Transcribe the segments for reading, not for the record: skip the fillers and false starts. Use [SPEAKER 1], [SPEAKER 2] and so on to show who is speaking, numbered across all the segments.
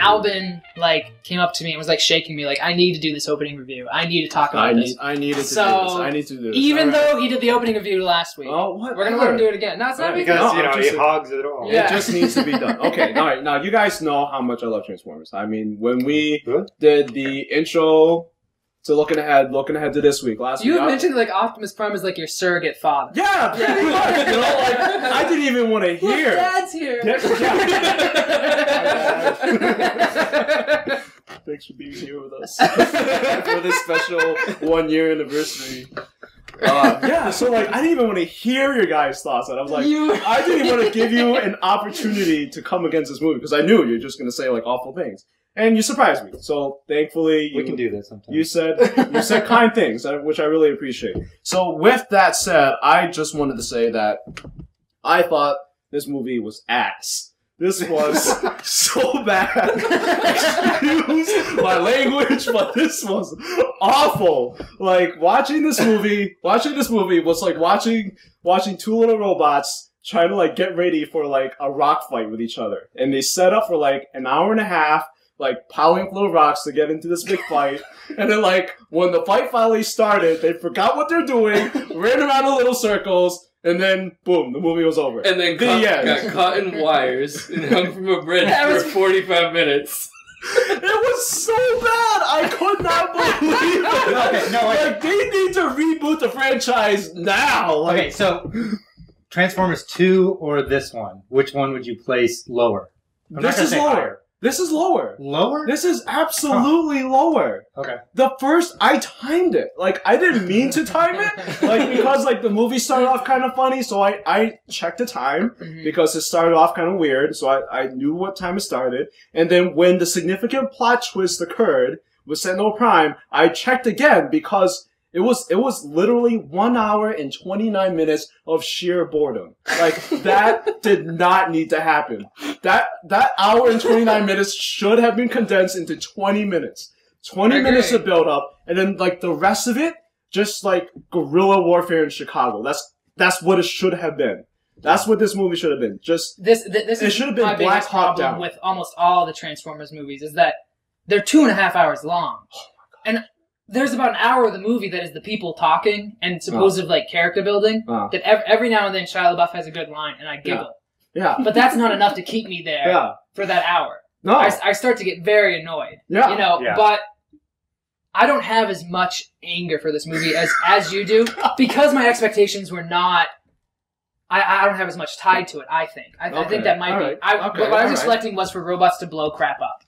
[SPEAKER 1] Albin like came up to me and was like shaking me like, I need to do this opening review. I need to talk about this.
[SPEAKER 2] I needed to do this. I need to do this.
[SPEAKER 1] Even though he did the opening review last week, we're gonna let him do it again. No, it's not
[SPEAKER 3] because he hogs it all.
[SPEAKER 2] It just needs to be done. Okay, all right. Now you guys know how much I love Transformers. I mean, when we did the intro to looking ahead to this week, last week.
[SPEAKER 1] You mentioned like Optimus Prime is like your surrogate father.
[SPEAKER 2] Yeah, pretty much. You know, like I didn't even want to hear.
[SPEAKER 1] Dad's here.
[SPEAKER 2] Thanks for being here with us for this special 1-year anniversary. Yeah, so like I didn't even want to hear your guys' thoughts, and I was like, I didn't even want to give you an opportunity to come against this movie because I knew you're just gonna say like awful things. And you surprised me, so thankfully
[SPEAKER 3] we can do this sometimes.
[SPEAKER 2] You said kind things, which I really appreciate. So with that said, I just wanted to say that I thought this movie was ass. This was so bad. Excuse my language, but this was awful. Like watching this movie was like watching two little robots trying to like get ready for like a rock fight with each other, and they set up for like an hour and a half. Like, piling little rocks to get into this big fight. And then, like, when the fight finally started, they forgot what they're doing, ran around in little circles, and then, boom, the movie was over.
[SPEAKER 4] And then got caught in wires and hung from a bridge for 45 minutes.
[SPEAKER 2] It was so bad! I could not believe it!
[SPEAKER 3] Okay, no, wait.
[SPEAKER 2] Like, they need to reboot the franchise now! Like,
[SPEAKER 3] okay, so, Transformers 2 or this one? Which one would you place lower?
[SPEAKER 2] This is lower. Higher. This is lower.
[SPEAKER 3] Lower?
[SPEAKER 2] This is absolutely lower.
[SPEAKER 3] Okay.
[SPEAKER 2] I timed it. Like, I didn't mean to time it. Like, because, like, the movie started off kind of funny, so I checked the time, because it started off kind of weird, so I knew what time it started. And then when the significant plot twist occurred with Sentinel Prime, I checked again, because it was literally 1 hour and 29 minutes of sheer boredom. Like, that did not need to happen. That hour and 29 minutes should have been condensed into 20 minutes. 20 minutes of build up, and then like the rest of it, just like guerrilla warfare in Chicago. That's what it should have been. That's what this movie should have been. Just
[SPEAKER 1] this it should have been my biggest problem with almost all the Transformers movies is that they're 2.5 hours long. Oh my God. And there's about an hour of the movie that is the people talking and supposed like character building. That every now and then Shia LaBeouf has a good line and I giggle.
[SPEAKER 2] Yeah.
[SPEAKER 1] But that's not enough to keep me there for that hour. No. I start to get very annoyed. Yeah. You know, but I don't have as much anger for this movie as you do because my expectations were not. I don't have as much tied to it. I think. I think that might be. What I was expecting was for robots to blow crap up.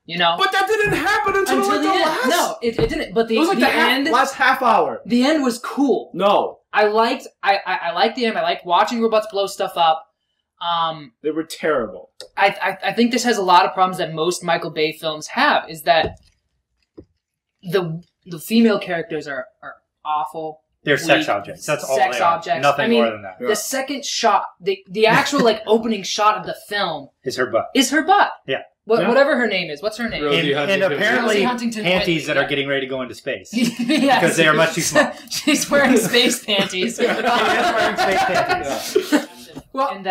[SPEAKER 1] You know,
[SPEAKER 2] but that didn't happen until like the
[SPEAKER 1] end. No, it didn't. But it was like
[SPEAKER 2] the last half hour.
[SPEAKER 1] The end was cool.
[SPEAKER 2] No,
[SPEAKER 1] I liked the end. I liked watching robots blow stuff up.
[SPEAKER 2] They were terrible.
[SPEAKER 1] I think this has a lot of problems that most Michael Bay films have. Is that the female characters are awful.
[SPEAKER 3] They're sex objects. That's all they are.
[SPEAKER 1] Objects.
[SPEAKER 3] Nothing more than that.
[SPEAKER 1] The second shot, the actual like opening shot of the film
[SPEAKER 3] is her butt.
[SPEAKER 1] Yeah. Whatever her name is. What's her name?
[SPEAKER 3] And apparently panties that are getting ready to go into space. Because they are much too small.
[SPEAKER 1] She's wearing space panties.
[SPEAKER 3] She is wearing space panties.
[SPEAKER 1] Yeah. Well, and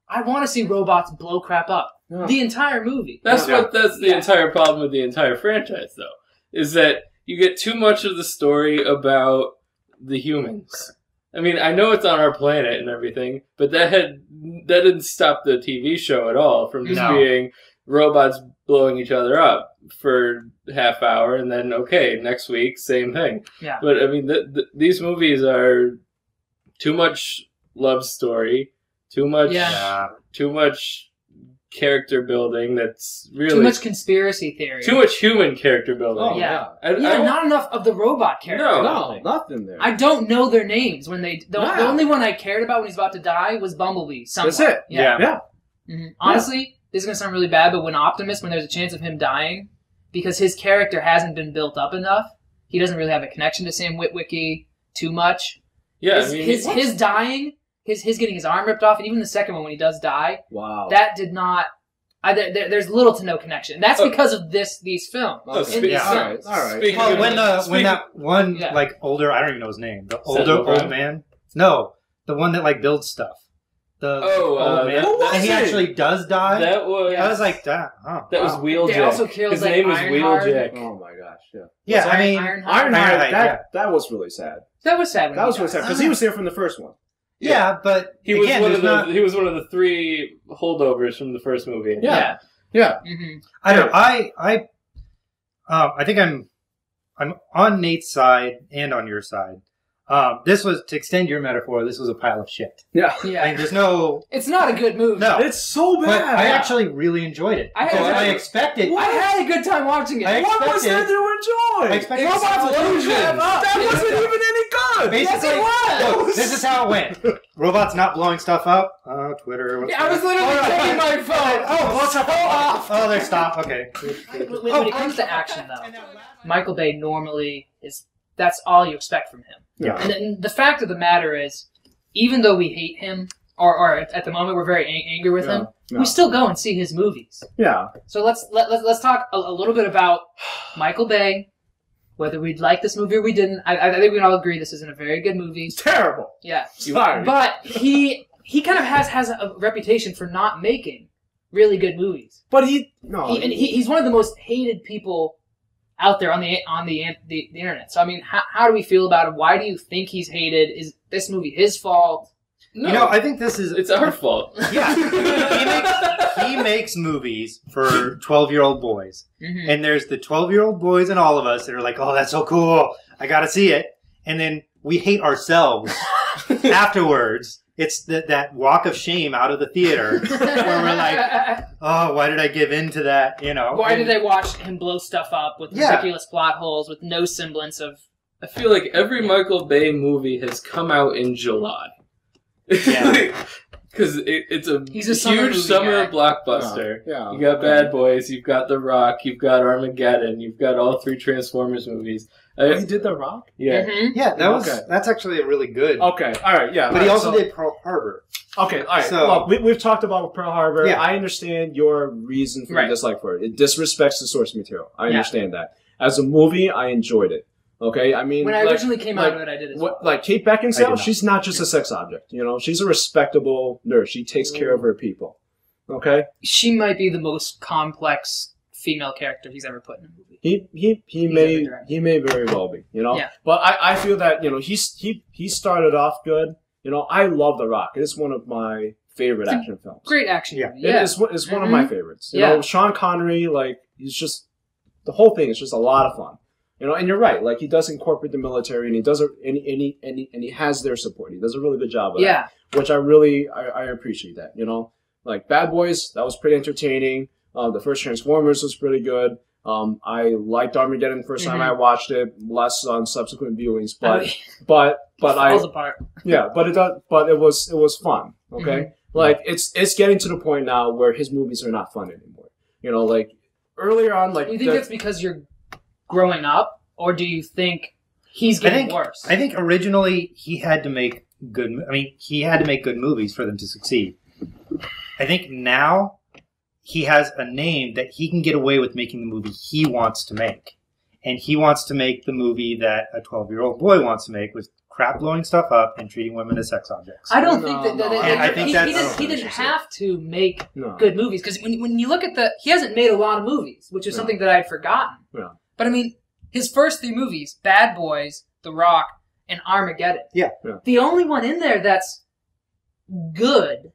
[SPEAKER 1] I want to see robots blow crap up. Yeah. The entire movie.
[SPEAKER 4] That's the entire problem with the entire franchise, though. Is that you get too much of the story about the humans. I mean, I know it's on our planet and everything, but that didn't stop the TV show at all from just being robots blowing each other up for half hour, and then next week same thing. Yeah. But I mean, these movies are too much love story, too much character building. That's really
[SPEAKER 1] too much conspiracy theory.
[SPEAKER 4] Too much human character building.
[SPEAKER 1] Oh, yeah. Not enough of the robot character.
[SPEAKER 2] No, nothing there.
[SPEAKER 1] I don't know their names when they. The only one I cared about when he's about to die was Bumblebee. Somewhat.
[SPEAKER 2] That's it. Yeah.
[SPEAKER 1] Mm-hmm. Honestly. This is going to sound really bad, but when there's a chance of him dying, because his character hasn't been built up enough, he doesn't really have a connection to Sam Witwicky too much.
[SPEAKER 4] Yeah,
[SPEAKER 1] his dying, his getting his arm ripped off, and even the second one when he does die, that did not. There's little to no connection. That's because of these films.
[SPEAKER 2] Okay. All right.
[SPEAKER 3] Well, when that one like older, I don't even know his name, the older old man. No, the one that like builds stuff. old man. And he actually does die.
[SPEAKER 4] That was.
[SPEAKER 3] I was like, that
[SPEAKER 4] was Wheeljack.
[SPEAKER 1] They also killed,
[SPEAKER 4] his name was Wheeljack.
[SPEAKER 2] Oh my gosh! Yeah.
[SPEAKER 3] Yeah, I mean,
[SPEAKER 2] Ironhide. That was really sad.
[SPEAKER 1] That was sad.
[SPEAKER 2] That was really sad because he was there from the first one.
[SPEAKER 3] Yeah, but
[SPEAKER 4] he was he was one of the 3 holdovers from the first movie.
[SPEAKER 2] Yeah.
[SPEAKER 1] Mm-hmm.
[SPEAKER 3] I don't. I think I'm on Nate's side and on your side. This was, to extend your metaphor, this was a pile of shit.
[SPEAKER 2] Yeah.
[SPEAKER 1] Yeah.
[SPEAKER 3] I mean, there's no...
[SPEAKER 1] It's not a good movie.
[SPEAKER 3] No.
[SPEAKER 2] It's so bad.
[SPEAKER 3] But I actually really enjoyed it. I expected...
[SPEAKER 1] I had a good time watching it.
[SPEAKER 2] What was there to enjoy?
[SPEAKER 3] I expected
[SPEAKER 2] Robots. That wasn't even any good.
[SPEAKER 3] Basically,
[SPEAKER 1] yes, it was.
[SPEAKER 3] Look, this is how it went. Robots not blowing stuff up. Twitter.
[SPEAKER 1] Yeah, I was literally taking my phone.
[SPEAKER 3] What's up? Oh, they stopped. Okay.
[SPEAKER 1] When it comes to action, though, Michael Bay normally is... That's all you expect from him.
[SPEAKER 2] Yeah.
[SPEAKER 1] And the fact of the matter is, even though we hate him, or at the moment we're very angry with him, we still go and see his movies.
[SPEAKER 2] Yeah.
[SPEAKER 1] So let's talk a little bit about Michael Bay, whether we'd like this movie or we didn't. I think we can all agree this isn't a very good movie.
[SPEAKER 2] It's terrible.
[SPEAKER 1] Yeah.
[SPEAKER 2] Sorry.
[SPEAKER 1] But he kind of has a reputation for not making really good movies.
[SPEAKER 2] But
[SPEAKER 1] he's one of the most hated people out there on the internet. So I mean, how do we feel about him? Why do you think he's hated? Is this movie his fault?
[SPEAKER 4] No,
[SPEAKER 3] I think it's
[SPEAKER 4] our fault.
[SPEAKER 3] Yeah, he makes movies for 12-year-old boys, and there's the 12-year-old boys and all of us that are like, "Oh, that's so cool! I got to see it," and then we hate ourselves afterwards. It's that walk of shame out of the theater where we're like, oh, why did I give in to that?
[SPEAKER 1] Why did I watch him blow stuff up with ridiculous plot holes with no semblance of...
[SPEAKER 4] I feel like every Michael Bay movie has come out in July.
[SPEAKER 3] Yeah.
[SPEAKER 4] Because it's a
[SPEAKER 1] huge
[SPEAKER 4] summer blockbuster.
[SPEAKER 2] Yeah.
[SPEAKER 4] You got Bad Boys, you've got The Rock, you've got Armageddon, you've got all 3 Transformers movies.
[SPEAKER 2] He did The Rock?
[SPEAKER 4] Yeah.
[SPEAKER 1] Mm-hmm.
[SPEAKER 3] Yeah, that's actually a really good...
[SPEAKER 2] Okay, alright, yeah.
[SPEAKER 3] But he also did Pearl Harbor.
[SPEAKER 2] Okay, alright. So, look, we've talked about Pearl Harbor. Yeah. I understand your reason for dislike for it. It disrespects the source material. I understand that. As a movie, I enjoyed it. Okay, I mean...
[SPEAKER 1] When I originally came out of it, I did as well.
[SPEAKER 2] Like, Kate Beckinsale, she's not just a sex object, She's a respectable nurse. She takes care of her people. Okay?
[SPEAKER 1] She might be the most complex female character he's ever put in a movie.
[SPEAKER 2] He may very well be, Yeah. But I feel that, he started off good. I love The Rock. It is one of my favorite action films.
[SPEAKER 1] Great action movie.
[SPEAKER 2] Yeah. It's one of my favorites. Sean Connery, he's just... The whole thing is just a lot of fun. And you're right. Like, he does incorporate the military, and he does and he has their support. He does a really good job of that, which I really I appreciate that. Like Bad Boys, that was pretty entertaining. The first Transformers was pretty good. I liked Armageddon the first time I watched it, less on subsequent viewings, but
[SPEAKER 1] falls apart.
[SPEAKER 2] Yeah, but it was fun. Okay, like it's getting to the point now where his movies are not fun anymore. Like earlier on, like
[SPEAKER 1] do you think that's because you're growing up, or do you think he's getting worse?
[SPEAKER 3] I think originally he had to make good movies for them to succeed. I think now he has a name that he can get away with making the movie he wants to make. And he wants to make the movie that a 12-year-old boy wants to make with crap blowing stuff up and treating women as sex objects.
[SPEAKER 1] I don't think that he didn't have to make good movies, because when you look at he hasn't made a lot of movies, which is something that I'd forgotten.
[SPEAKER 2] Yeah.
[SPEAKER 1] But I mean, his first 3 movies, Bad Boys, The Rock, and Armageddon.
[SPEAKER 3] Yeah.
[SPEAKER 1] The only one in there that's good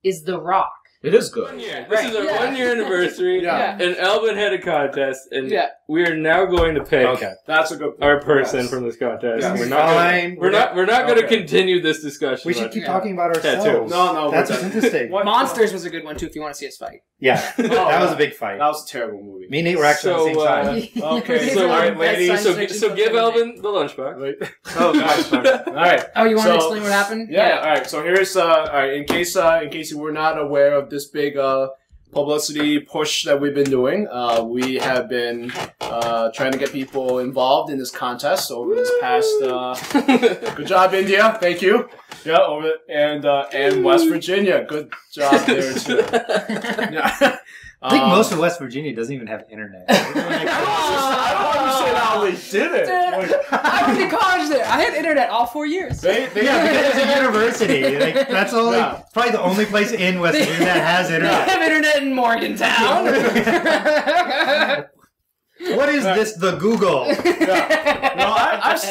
[SPEAKER 1] is The Rock.
[SPEAKER 2] It is good.
[SPEAKER 4] This is our 1-year anniversary, and Alvin had a contest, and we are now going to pick
[SPEAKER 2] that's a good point.
[SPEAKER 4] Our person from this contest.
[SPEAKER 3] Yes.
[SPEAKER 4] We're not going to continue this discussion.
[SPEAKER 3] We should keep talking about ourselves.
[SPEAKER 4] Tattoos.
[SPEAKER 2] No,
[SPEAKER 3] that's interesting.
[SPEAKER 1] Monsters was a good one too if you want to see us fight.
[SPEAKER 3] Yeah, that was a big fight.
[SPEAKER 2] That was a terrible movie.
[SPEAKER 3] Me and Nate were actually on the same side.
[SPEAKER 2] Okay,
[SPEAKER 4] so
[SPEAKER 2] all right, ladies.
[SPEAKER 4] So give Alvin the lunchbox.
[SPEAKER 2] Oh gosh. All right.
[SPEAKER 1] Oh, you want to explain what happened?
[SPEAKER 2] Yeah. All right. So here's all right. In case you were not aware of this big publicity push that we've been doing, we have been trying to get people involved in this contest over this past. Good job, India. Thank you. Yeah, and West Virginia. Good job there too. Yeah.
[SPEAKER 3] think most of West Virginia doesn't even have internet.
[SPEAKER 2] I don't understand how they did it.
[SPEAKER 1] I went to college there. I had internet all 4 years.
[SPEAKER 3] Yeah, because it's a university. Like, that's probably the only place in West Virginia that has internet.
[SPEAKER 1] They have internet in Morgantown.
[SPEAKER 3] What is this? The Google?
[SPEAKER 2] No,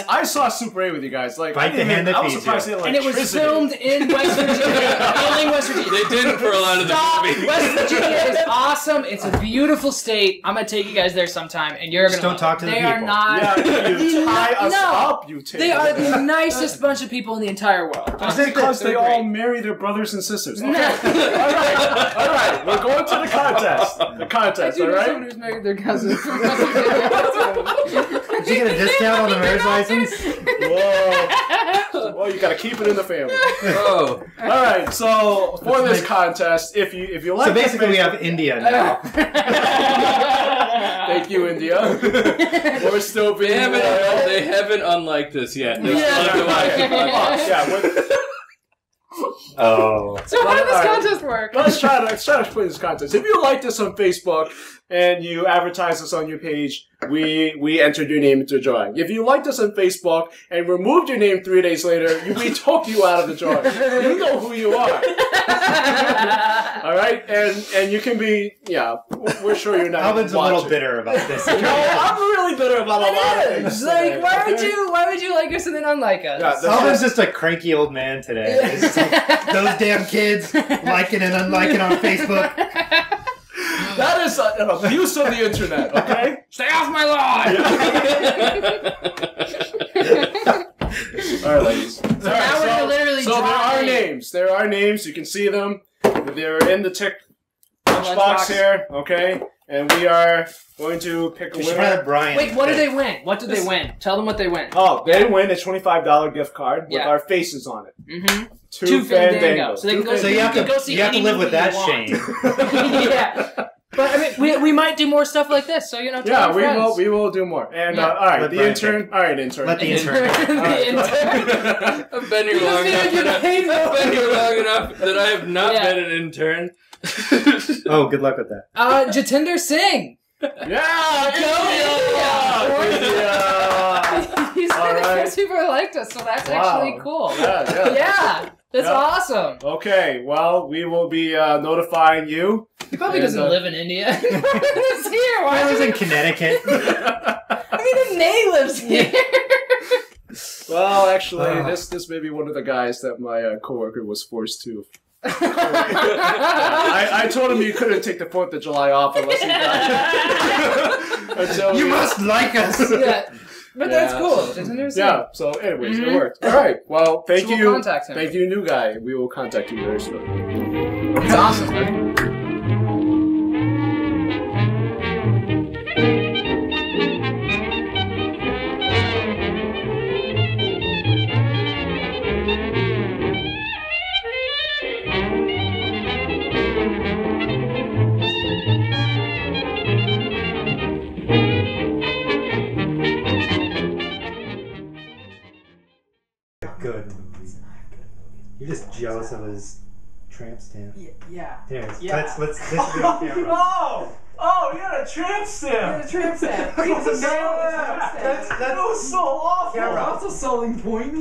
[SPEAKER 2] I saw Super 8 with you guys. Like,
[SPEAKER 3] Bite the hand that feeds you.
[SPEAKER 1] And it was filmed in West Virginia. Filming West Virginia.
[SPEAKER 4] They didn't for a lot of the movie.
[SPEAKER 1] West Virginia is awesome. It's a beautiful state. I'm gonna take you guys there sometime, and you're gonna.
[SPEAKER 3] Don't talk to the people.
[SPEAKER 1] They are not.
[SPEAKER 2] Yeah, you tie us up. You take.
[SPEAKER 1] They are the nicest bunch of people in the entire world.
[SPEAKER 2] Is it because they all marry their brothers and sisters? Okay. all right. We're going to the contest. The contest. All right.
[SPEAKER 1] Someone who's married their cousin.
[SPEAKER 3] Did you get a discount on the marriage license?
[SPEAKER 2] Whoa. Well, you gotta keep it in the family.
[SPEAKER 4] Oh.
[SPEAKER 2] Alright, so for this contest, if you like.
[SPEAKER 3] So basically we have India now.
[SPEAKER 2] Thank you, India. We're still being
[SPEAKER 4] they haven't unliked us yet. They still have to like it.
[SPEAKER 3] Oh.
[SPEAKER 1] So how did this contest work?
[SPEAKER 2] Let's try to explain this contest. If you like this on Facebook and you advertise us on your page, we entered your name into a drawing. If you liked us on Facebook and removed your name 3 days later, we took you out of the drawing. You know who you are. Alright? And you can be, we're sure you're not
[SPEAKER 3] Alvin's a little bitter about this.
[SPEAKER 2] No, I'm really bitter about a lot of things.
[SPEAKER 1] Like, why would you like us and then unlike us?
[SPEAKER 3] Yeah, Alvin's just a cranky old man today. It's just like, those damn kids liking and unliking on Facebook.
[SPEAKER 2] That is an abuse of the internet, okay?
[SPEAKER 1] Stay off my lawn!
[SPEAKER 2] Alright, ladies.
[SPEAKER 1] So now we're literally
[SPEAKER 2] so there are names. There are names. You can see them. They're in the tick box here, okay? And we are going to pick a winner.
[SPEAKER 1] Wait, what did they win? What did they win? Tell them what they win.
[SPEAKER 2] Oh, they win a $25 gift card with our faces on it.
[SPEAKER 1] Mm-hmm.
[SPEAKER 2] To Fandango.
[SPEAKER 1] So they can go.
[SPEAKER 3] So you have to live with that shame.
[SPEAKER 1] Yeah. But I mean, we might do more stuff like this. So tell our friends.
[SPEAKER 2] we will do more. And all right, the intern. All right, intern.
[SPEAKER 3] Let the intern.
[SPEAKER 4] I've been here long enough that I have not been an intern.
[SPEAKER 3] Oh, good luck with that.
[SPEAKER 1] Jatinder Singh.
[SPEAKER 2] Yeah,
[SPEAKER 1] He's one of the first people who liked us, so that's actually cool. Yeah, that's awesome.
[SPEAKER 2] Okay, well, we will be notifying you.
[SPEAKER 1] He probably doesn't live in India. He lives here.
[SPEAKER 3] He lives in Connecticut.
[SPEAKER 1] I mean, his name lives here.
[SPEAKER 2] Well, actually, this may be one of the guys that my coworker was forced to. I told him you couldn't take the 4th of July off unless he died.
[SPEAKER 3] You must like us.
[SPEAKER 1] Yeah. But that's cool.
[SPEAKER 2] Yeah, so anyways, it worked. Alright, well, thank you.
[SPEAKER 1] We'll contact him.
[SPEAKER 2] Thank you, new guy. We will contact you very soon.
[SPEAKER 1] It's awesome, man.
[SPEAKER 3] Good movie. You're just jealous of his tramp stamp.
[SPEAKER 1] Yeah.
[SPEAKER 3] Anyways,
[SPEAKER 1] Yeah.
[SPEAKER 3] let's go on camera.
[SPEAKER 2] Oh, you had a tramp stamp!
[SPEAKER 1] A tramp stamp.
[SPEAKER 2] That was so awful!
[SPEAKER 1] That's a selling point.